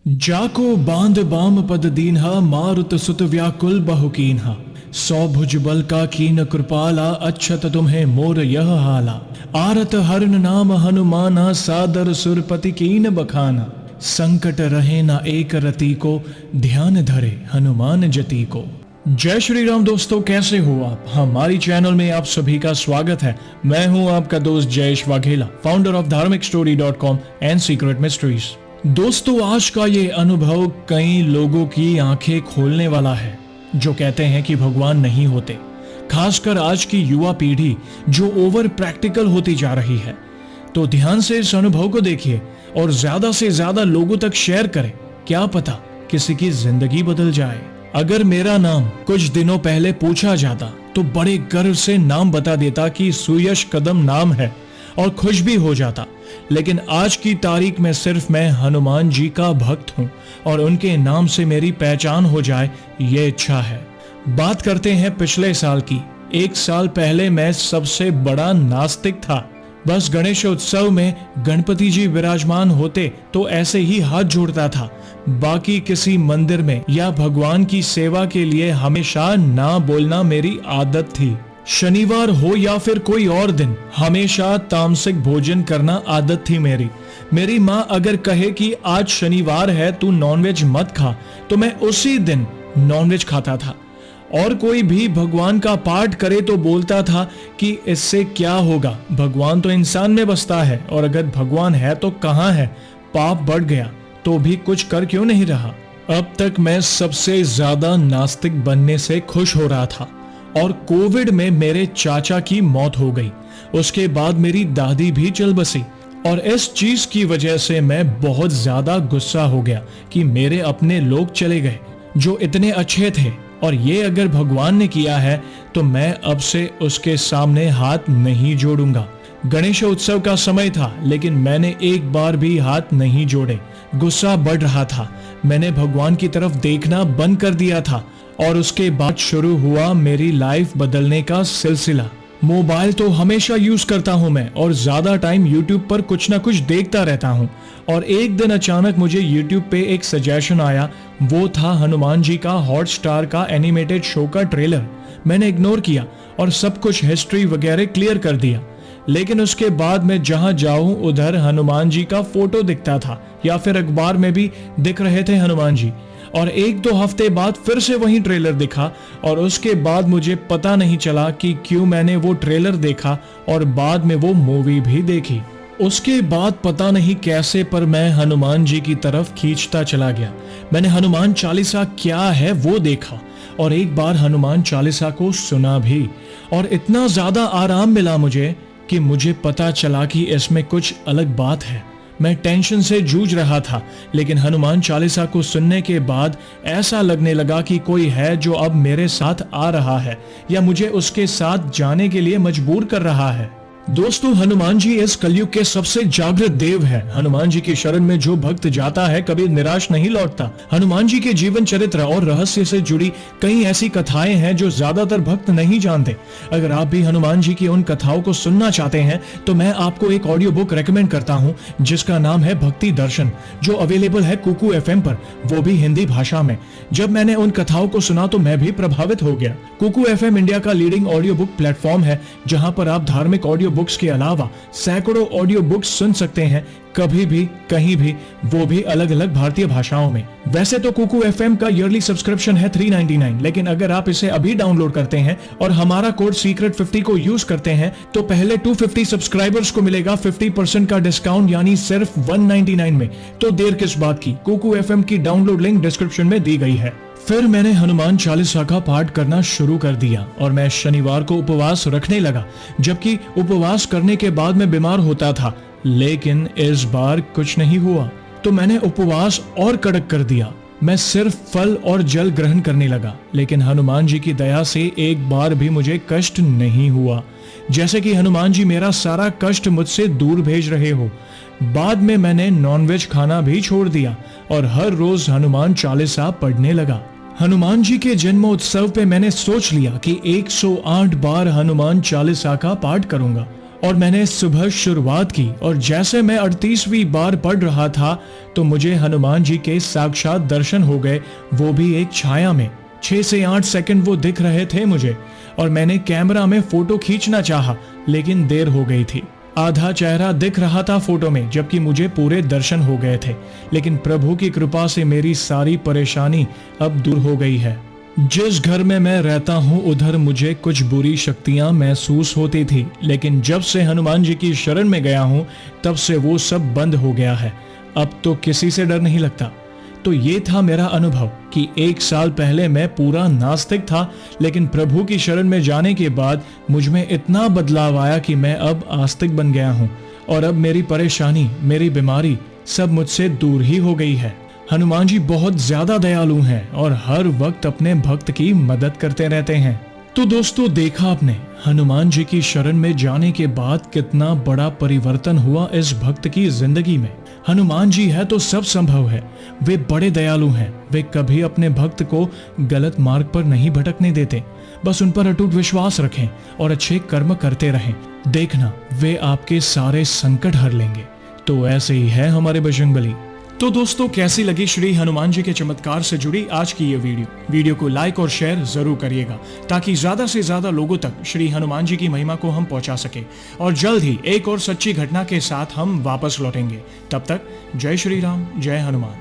जाको बांध बाम पद दीन्हा मारुत सुत व्याकुल बहुकीन्हा। सौ भुज बल का कीन कृपाला अच्छत तुम्हें मोर यह हाला। आरत हरण नाम हनुमाना सादर सुरपति कीन बखाना। संकट रहे ना एक रति को ध्यान धरे हनुमान जति को। जय श्री राम दोस्तों, कैसे हो आप। हमारी चैनल में आप सभी का स्वागत है। मैं हूं आपका दोस्त जयेश वाघेला, फाउंडर ऑफ धार्मिकस्टोरी.com एंड सीक्रेट मिस्ट्रीज। दोस्तों, आज का ये अनुभव कई लोगों की आंखें खोलने वाला है जो कहते हैं कि भगवान नहीं होते। खासकर आज की युवा पीढ़ी जो ओवर प्रैक्टिकल होती जा रही है। तो ध्यान से इस अनुभव को देखिए और ज्यादा से ज्यादा लोगों तक शेयर करें। क्या पता किसी की जिंदगी बदल जाए। अगर मेरा नाम कुछ दिनों पहले पूछा जाता तो बड़े गर्व से नाम बता देता कि सुयश कदम नाम है और खुश भी हो जाता। लेकिन आज की तारीख में सिर्फ मैं हनुमान जी का भक्त हूं और उनके नाम से मेरी पहचान हो जाए, ये इच्छा है। बात करते हैं पिछले साल की। एक साल पहले मैं सबसे बड़ा नास्तिक था। बस गणेश उत्सव में गणपति जी विराजमान होते तो ऐसे ही हाथ जोड़ता था। बाकी किसी मंदिर में या भगवान की सेवा के लिए हमेशा ना बोलना मेरी आदत थी। शनिवार हो या फिर कोई और दिन, हमेशा तामसिक भोजन करना आदत थी मेरी। मेरी माँ अगर कहे कि आज शनिवार है तू नॉनवेज मत खा, तो मैं उसी दिन नॉनवेज खाता था। और कोई भी भगवान का पाठ करे तो बोलता था कि इससे क्या होगा, भगवान तो इंसान में बसता है और अगर भगवान है तो कहाँ है, पाप बढ़ गया तो भी कुछ कर क्यों नहीं रहा। अब तक मैं सबसे ज्यादा नास्तिक बनने से खुश हो रहा था और कोविड में मेरे चाचा की मौत हो गई। उसके बाद मेरी दादी भी चल बसी और इस चीज की वजह से मैं बहुत ज्यादा गुस्सा हो गया कि मेरे अपने लोग चले गए जो इतने अच्छे थे, और ये अगर भगवान ने किया है तो मैं अब से उसके सामने हाथ नहीं जोड़ूंगा। गणेश उत्सव का समय था लेकिन मैंने एक बार भी हाथ नहीं जोड़े। गुस्सा बढ़ रहा था। मैंने भगवान की तरफ देखना बंद कर दिया था और उसके बाद शुरू हुआ मेरी लाइफ बदलने का सिलसिला। मोबाइल तो हमेशा यूज करता हूं मैं और ज्यादा टाइम यूट्यूब पर कुछ ना कुछ देखता रहता हूं। और एक दिन अचानक मुझे यूट्यूब पे एक सजेशन आया। वो था हनुमान जी का हॉटस्टार का एनिमेटेड शो का ट्रेलर। मैंने इग्नोर किया और सब कुछ हिस्ट्री वगैरह क्लियर कर दिया। लेकिन उसके बाद मैं जहां जाऊं उधर हनुमान जी का फोटो दिखता था या फिर अखबार में भी दिख रहे थे हनुमान जी। और एक दो हफ्ते बाद फिर से वही ट्रेलर दिखा और उसके बाद मुझे पता नहीं चला कि क्यों मैंने वो ट्रेलर देखा और बाद में वो मूवी भी देखी। उसके बाद पता नहीं कैसे पर मैं हनुमान जी की तरफ खींचता चला गया। मैंने हनुमान चालीसा क्या है वो देखा और एक बार हनुमान चालीसा को सुना भी और इतना ज्यादा आराम मिला मुझे कि मुझे पता चला कि इसमें कुछ अलग बात है। मैं टेंशन से जूझ रहा था लेकिन हनुमान चालीसा को सुनने के बाद ऐसा लगने लगा कि कोई है जो अब मेरे साथ आ रहा है या मुझे उसके साथ जाने के लिए मजबूर कर रहा है। दोस्तों, हनुमान जी इस कलयुग के सबसे जागृत देव हैं। हनुमान जी की शरण में जो भक्त जाता है कभी निराश नहीं लौटता। हनुमान जी के जीवन चरित्र और रहस्य से जुड़ी कई ऐसी कथाएं हैं जो ज्यादातर भक्त नहीं जानते। अगर आप भी हनुमान जी की उन कथाओं को सुनना चाहते हैं तो मैं आपको एक ऑडियो बुक रेकमेंड करता हूं जिसका नाम है भक्ति दर्शन, जो अवेलेबल है कुकू FM पर, वो भी हिंदी भाषा में। जब मैंने उन कथाओं को सुना तो मैं भी प्रभावित हो गया। कुकू FM इंडिया का लीडिंग ऑडियो बुक प्लेटफॉर्म है जहां पर आप धार्मिक ऑडियो बुक्स के अलावा सैकड़ों ऑडियो बुक्स सुन सकते हैं कभी भी कहीं भी, वो भी अलग अलग भारतीय भाषाओं में। वैसे तो कुकू FM का ईयरली सब्सक्रिप्शन है 399, लेकिन अगर आप इसे अभी डाउनलोड करते हैं और हमारा कोड सीक्रेट50 को यूज करते हैं तो पहले 250 सब्सक्राइबर्स को मिलेगा 50% का डिस्काउंट, यानी सिर्फ 199 में। तो देर किस बात की, कुकू FM की डाउनलोड लिंक डिस्क्रिप्शन में दी गई है। फिर मैंने हनुमान चालीसा का पाठ करना शुरू कर दिया और मैं शनिवार को उपवास रखने लगा, जबकि उपवास करने के बाद मैं बीमार होता था। लेकिन इस बार कुछ नहीं हुआ तो मैंने उपवास और कड़क कर दिया। मैं सिर्फ फल और जल ग्रहण करने लगा, लेकिन हनुमान जी की दया से एक बार भी मुझे कष्ट नहीं हुआ, जैसे कि हनुमान जी मेरा सारा कष्ट मुझसे दूर भेज रहे हो। बाद में मैंने नॉनवेज खाना भी छोड़ दिया और हर रोज हनुमान चालीसा पढ़ने लगा। हनुमान जी के जन्मोत्सव पे मैंने सोच लिया कि 108 बार हनुमान चालीसा का पाठ करूंगा और मैंने सुबह शुरुआत की और जैसे मैं 38वीं बार पढ़ रहा था तो मुझे हनुमान जी के साक्षात दर्शन हो गए, वो भी एक छाया में। 6 से 8 सेकंड वो दिख रहे थे मुझे और मैंने कैमरा में फोटो खींचना चाहा, लेकिन देर हो गई थी। आधा चेहरा दिख रहा था फोटो में, जबकि मुझे पूरे दर्शन हो गए थे। लेकिन प्रभु की कृपा से मेरी सारी परेशानी अब दूर हो गई है। जिस घर में मैं रहता हूँ उधर मुझे कुछ बुरी शक्तियां महसूस होती थी, लेकिन जब से हनुमान जी की शरण में गया हूँ तब से वो सब बंद हो गया है। अब तो किसी से डर नहीं लगता। तो ये था मेरा अनुभव कि 1 साल पहले मैं पूरा नास्तिक था, लेकिन प्रभु की शरण में जाने के बाद मुझ में इतना बदलाव आया कि मैं अब आस्तिक बन गया हूँ और अब मेरी परेशानी, मेरी बीमारी सब मुझसे दूर ही हो गई है। हनुमान जी बहुत ज्यादा दयालु हैं और हर वक्त अपने भक्त की मदद करते रहते हैं। तो दोस्तों, देखा आपने हनुमान जी की शरण में जाने के बाद कितना बड़ा परिवर्तन हुआ इस भक्त की जिंदगी में। हनुमान जी है तो सब संभव है। वे बड़े दयालु हैं। वे कभी अपने भक्त को गलत मार्ग पर नहीं भटकने देते। बस उन पर अटूट विश्वास रखें और अच्छे कर्म करते रहें। देखना, वे आपके सारे संकट हर लेंगे। तो ऐसे ही है हमारे बजरंगबली। तो दोस्तों, कैसी लगी श्री हनुमान जी के चमत्कार से जुड़ी आज की ये वीडियो को लाइक और शेयर जरूर करिएगा, ताकि ज्यादा से ज्यादा लोगों तक श्री हनुमान जी की महिमा को हम पहुंचा सके। और जल्द ही एक और सच्ची घटना के साथ हम वापस लौटेंगे। तब तक जय श्री राम, जय हनुमान।